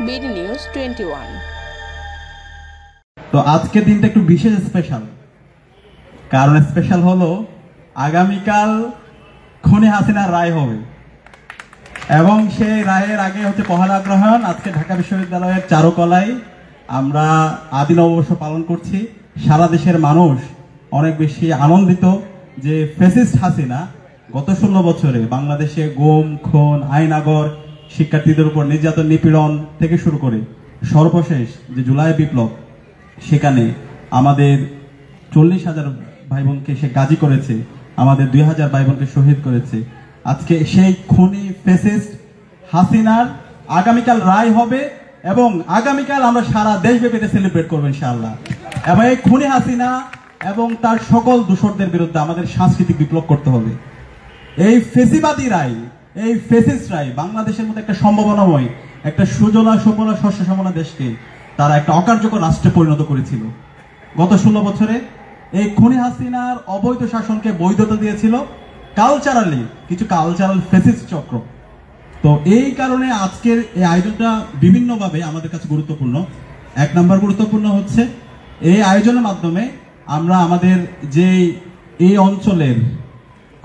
BD news 21। তো আজকের দিনটা একটু বিশেষ স্পেশাল, কারণ স্পেশাল হলো আগামীকাল খুনি হাসিনার রায় হবে এবং সেই রায়ের আগে হচ্ছে পহেলা গ্রহণ। আজকে ঢাকা বিশ্ববিদ্যালয়ের চারুকলায় আমরা আদি নববর্ষ পালন করছি। সারা দেশের মানুষ অনেক বেশি আনন্দিত যে ফ্যাসিস্ট হাসিনা গত 16 বছরে বাংলাদেশে গুম, খুন, আইনাগর, শিক্ষার্থীদের উপর নির্যাতন, নিপীড়ন থেকে শুরু করে সর্বশেষ যে জুলাই বিপ্লব, সেখানে আমাদের 40,000 ভাই বোনকে সে গাজী করেছে, আমাদের 2,000 ভাই বোনকে শহীদ করেছে। আজকে সেই খুনি ফ্যাসিস্ট হাসিনার আগামীকাল রায় হবে এবং আগামীকাল আমরা সারা দেশব্যাপী এটা সেলিব্রেট করবো ইনশাআল্লাহ। এবং এই খুনি হাসিনা এবং তার সকল দূষরদের বিরুদ্ধে আমাদের সাংস্কৃতিক বিপ্লব করতে হবে। এই ফেসিবাদী রায়, এই ফেসিস্ট রায় বাংলাদেশের মধ্যে একটা সম্ভাবনাময়, একটা সুজলা সুফলা শস্য শ্যামলা দেশকে তারা একটা অকার্যকর রাষ্ট্রে পরিণত করেছিল। গত 16 বছরে এই খুনি হাসিনার অবৈধ শাসনকে বৈধতা দিয়েছিল কালচারালি কিছু কালচারাল ফেসিস্ট চক্র। তো এই কারণে আজকের এই আয়োজনটা বিভিন্নভাবে আমাদের কাছে গুরুত্বপূর্ণ। এক নম্বর গুরুত্বপূর্ণ হচ্ছে এই আয়োজনের মাধ্যমে আমরা আমাদের যে এই অঞ্চলের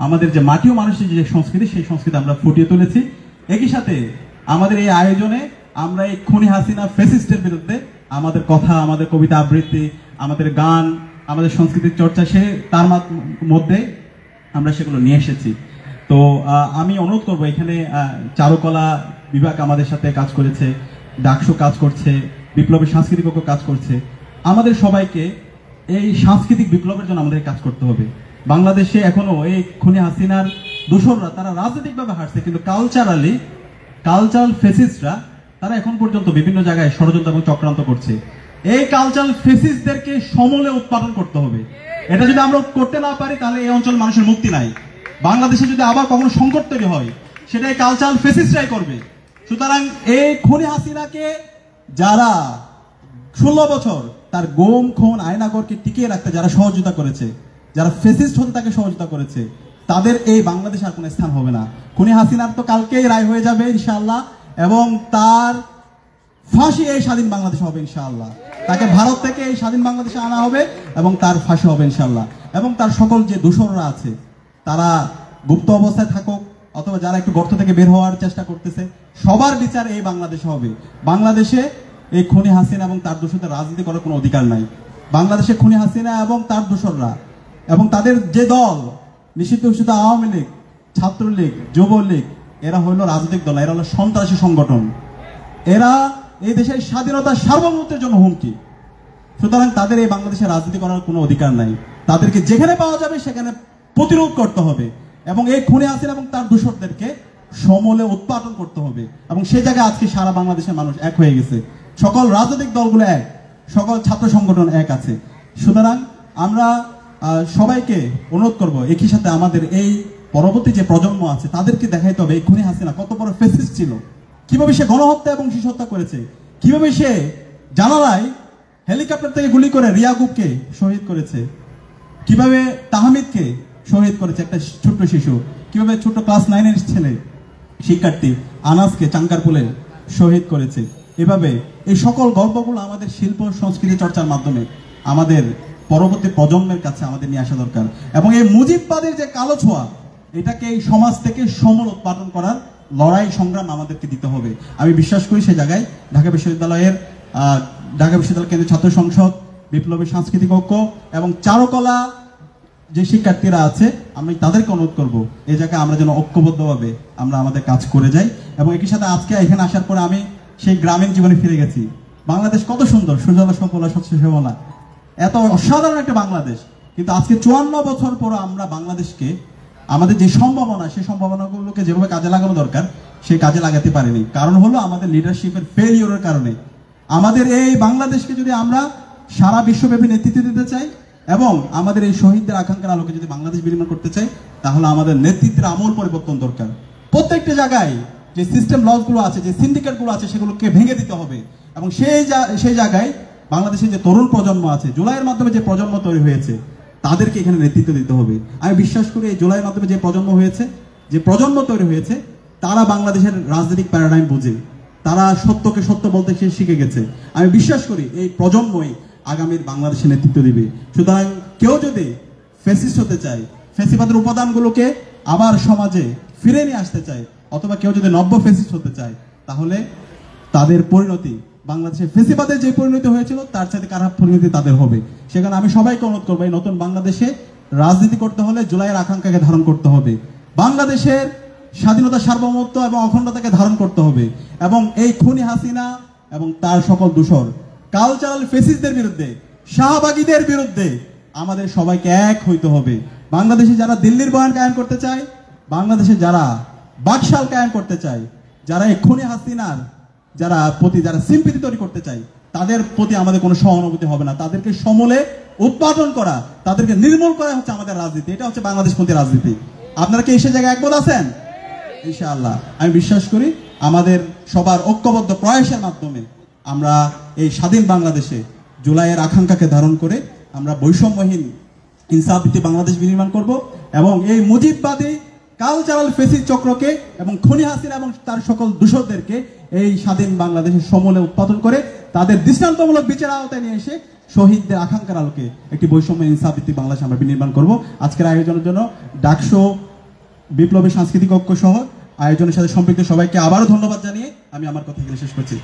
আমাদের যে মাটি ও মানুষের যে সংস্কৃতি, সেই সংস্কৃতি আমরা ফুটিয়ে তুলেছি। একই সাথে আমাদের এই আয়োজনে আমরা এই খুনি হাসিনা ফ্যাসিস্টের বিরুদ্ধে আমাদের কথা, আমাদের কবিতা আবৃত্তি, আমাদের গান, আমাদের সংস্কৃতির চর্চা তার মধ্যে আমরা সেগুলো নিয়ে এসেছি। তো আমি অনুরোধ করবো, এখানে চারুকলা বিভাগ আমাদের সাথে কাজ করেছে, ডাকসু কাজ করছে, বিপ্লবী সাংস্কৃতিক ঐক্য কাজ করছে। আমাদের সবাইকে এই সাংস্কৃতিক বিপ্লবের জন্য আমাদের কাজ করতে হবে। বাংলাদেশে এখনো এই খুনি হাসিনার দূষররা তারা রাজনৈতিকভাবে হারছে, কিন্তু কালচারাল ফেসিস্টরা তারা এখন পর্যন্ত বিভিন্ন জায়গায় ষড়যন্ত্র এবং চক্রান্ত করছে। এই কালচারাল ফেসিস্টদেরকে সমূলে উৎপাদন করতে হবে। এটা যদি আমরা করতে না পারি তাহলে এই অঞ্চল মানুষের মুক্তি নাই। বাংলাদেশে যদি আবার কখনো সংকট তৈরি হয় সেটা এই কালচারাল ফেসিস্টরাই করবে। সুতরাং এই খুনি হাসিনাকে যারা 16 বছর তার গুম, খুন, আয়নাগরকে টিকিয়ে রাখতে যারা সহযোগিতা করেছে, যারা ফেসিস্ট হতে তাকে সহযোগিতা করেছে, তাদের এই বাংলাদেশে আর কোনো স্থান হবে না। খুনি হাসিনার তো কালকেই রায় হয়ে যাবে ইনশাআল্লাহ, এবং তার ফাঁসি এই স্বাধীন বাংলাদেশে হবে ইনশাআল্লাহ। তাকে ভারত থেকে এই স্বাধীন বাংলাদেশে আনা হবে এবং তার ফাঁসি হবে ইনশাআল্লাহ। এবং তার সকল যে দূষররা আছে তারা গুপ্ত অবস্থায় থাকুক অথবা যারা একটু গর্ত থেকে বের হওয়ার চেষ্টা করতেছে, সবার বিচার এই বাংলাদেশে হবে। বাংলাদেশে এই খুনি হাসিনা এবং তার দূষরদের রাজনীতি করার কোনো অধিকার নাই। বাংলাদেশে খুনি হাসিনা এবং তার দূষররা এবং তাদের যে দল, নিষিদ্ধ ঘোষিত আওয়ামী লীগ, ছাত্রলীগ, যুবলীগ, এরা হলো রাজনৈতিক দল, এরা হলো সন্ত্রাসী সংগঠন। এরা এই দেশের স্বাধীনতা সার্বভৌমত্বের জন্য হুমকি। সুতরাং তাদের এই বাংলাদেশে রাজনীতি করার কোনো অধিকার নাই। তাদেরকে যেখানে পাওয়া যাবে সেখানে প্রতিরোধ করতে হবে এবং এই খুনি হাসিনা এবং তার দূষরদেরকে সমূলে উৎপাদন করতে হবে। এবং সেই জায়গায় আজকে সারা বাংলাদেশের মানুষ এক হয়ে গেছে, সকল রাজনৈতিক দলগুলো এক, সকল ছাত্র সংগঠন এক আছে। সুতরাং আমরা সবাইকে অনুরোধ করব, একই সাথে আমাদের এই পরবর্তী যে প্রজন্ম আছে তাদেরকে দেখাইতে হবে এই খুনি হাসিনা কত বড় ফ্যাসিস্ট ছিল, কিভাবে সে গণহত্যা এবং শিশু হত্যা করেছে, কিভাবে সে জানালায় হেলিকপ্টার থেকে গুলি করে রিয়াগুবকে শহীদ করেছে, কিভাবে তাহমিদকে শহীদ করেছে একটা ছোট্ট শিশু, কিভাবে ছোট ক্লাস 9-এর ছেলে শিক্ষার্থী আনাসকে চাঙ্কারপুলে শহীদ করেছে। এভাবে এই সকল গল্পগুলো আমাদের শিল্প সংস্কৃতি চর্চার মাধ্যমে আমাদের পরবর্তী প্রজন্মের কাছে আমাদের নিয়ে আসা দরকার। এবং এই মুজিববাদের যে কালো ছোঁয়া, এটাকে এই সমাজ থেকে সমূল উৎপাদন করার লড়াই সংগ্রাম আমাদেরকে দিতে হবে। আমি বিশ্বাস করি সেই জায়গায় ঢাকা বিশ্ববিদ্যালয় কেন্দ্রীয় ছাত্র সংসদ, বিপ্লবী সাংস্কৃতিক ঐক্য এবং চারুকলা যে শিক্ষার্থীরা আছে, আমি তাদেরকে অনুরোধ করব এই জায়গায় আমরা যেন ঐক্যবদ্ধভাবে আমরা আমাদের কাজ করে যাই। এবং একই সাথে আজকে এখানে আসার পরে আমি সেই গ্রামীণ জীবনে ফিরে গেছি। বাংলাদেশ কত সুন্দর, সুজলা সুফলা শস্য শ্যামলা, এত অসাধারণ একটা বাংলাদেশ। কিন্তু আজকে 54 বছর পর আমরা বাংলাদেশকে আমাদের যে সম্ভাবনা, সেই সম্ভাবনাগুলোকে যেভাবে কাজে লাগানো দরকার সেই কাজে লাগাতে পারিনি। কারণ হলো আমাদের লিডারশিপের ফেলিওরের কারণে। আমাদের এই বাংলাদেশকে যদি আমরা সারা বিশ্বব্যাপী নেতৃত্ব দিতে চাই এবং আমাদের এই শহীদদের আকাঙ্ক্ষার আলোকে যদি বাংলাদেশ বিনিময় করতে চাই, তাহলে আমাদের নেতৃত্বের আমূল পরিবর্তন দরকার। প্রত্যেকটা জায়গায় যে সিস্টেম লসগুলো আছে, যে সিন্ডিকেটগুলো আছে, সেগুলোকে ভেঙে দিতে হবে। এবং সেই জায়গায় বাংলাদেশের যে তরুণ প্রজন্ম আছে, জুলাইয়ের মাধ্যমে যে প্রজন্ম তৈরি হয়েছে, তাদেরকে এখানে নেতৃত্ব দিতে হবে। আমি বিশ্বাস করি এই জুলাইয়ের মাধ্যমে যে প্রজন্ম তৈরি হয়েছে, তারা বাংলাদেশের রাজনৈতিক প্যারাডাইম বুঝে, তারা সত্যকে সত্য বলতে শিখে গেছে। আমি বিশ্বাস করি এই প্রজন্মই আগামীর বাংলাদেশে নেতৃত্ব দিবে। সুতরাং কেউ যদি ফ্যাসিস্ট হতে চায়, ফ্যাসিবাদের উপাদানগুলোকে আবার সমাজে ফিরে নিয়ে আসতে চায়, অথবা কেউ যদি নব্য ফ্যাসিস্ট হতে চায়, তাহলে তাদের পরিণতি বাংলাদেশে ফ্যাসিবাদের যে পরিণতি হয়েছিল তার সাথে খারাপ পরিণতি তাদের হবে। সেখানে আমি সবাইকে অনুরোধ করবো, এই নতুন বাংলাদেশে রাজনীতি করতে হলে জুলাইয়ের আকাঙ্ক্ষাকে ধারণ করতে হবে, বাংলাদেশের স্বাধীনতা, সার্বভৌমত্ব এবং অখণ্ডতাকে ধারণ করতে হবে, এবং এই খুনি হাসিনা এবং তার সকল দূষর কালচারাল ফেসিসদের বিরুদ্ধে, শাহবাগীদের বিরুদ্ধে আমাদের সবাইকে এক হইতে হবে। বাংলাদেশে যারা দিল্লির বয়ান কায়েম করতে চায়, বাংলাদেশে যারা বাকশাল কায়েম করতে চায়, যারা এই খুনি হাসিনার যারা সিম্পিতি তৈরি করতে চায়, তাদের প্রতি আমাদের কোনো সহানুভূতি হবে না। তাদেরকে সমূলে উৎপাদন করা, তাদেরকে নির্মূল করা হচ্ছে আমাদের রাজনীতি। এটা হচ্ছে বাংলাদেশপন্থী রাজনীতি। আপনারা কি সেই জায়গায় একমত আছেন? ইনশাআল্লাহ আমি বিশ্বাস করি আমাদের সবার ঐক্যবদ্ধ প্রয়াসের মাধ্যমে আমরা এই স্বাধীন বাংলাদেশে জুলাইয়ের আকাঙ্ক্ষাকে ধারণ করে আমরা বৈষম্যহীন ইনসাফভিত্তিক বাংলাদেশ বিনির্মাণ করব, এবং এই মুজিববাদী কালচারাল ফেসিস চক্রকে এবং খুনি হাসিনা এবং তার সকল দূষরদেরকে এই স্বাধীন বাংলাদেশের সমূলে উৎপাদন করে তাদের দৃষ্টান্তমূলক বিচার আওতায় নিয়ে এসে শহীদদের আকাঙ্ক্ষার আলোকে একটি বৈষম্য ইনসাফভিত্তিক বাংলাদেশ আমরা বিনির্মাণ করব। আজকের আয়োজনের জন্য ডাকসু বিপ্লবী সাংস্কৃতিক ঐক্য সহ আয়োজনের সাথে সম্পৃক্ত সবাইকে আবারও ধন্যবাদ জানিয়ে আমি আমার কথা এখানে শেষ করছি।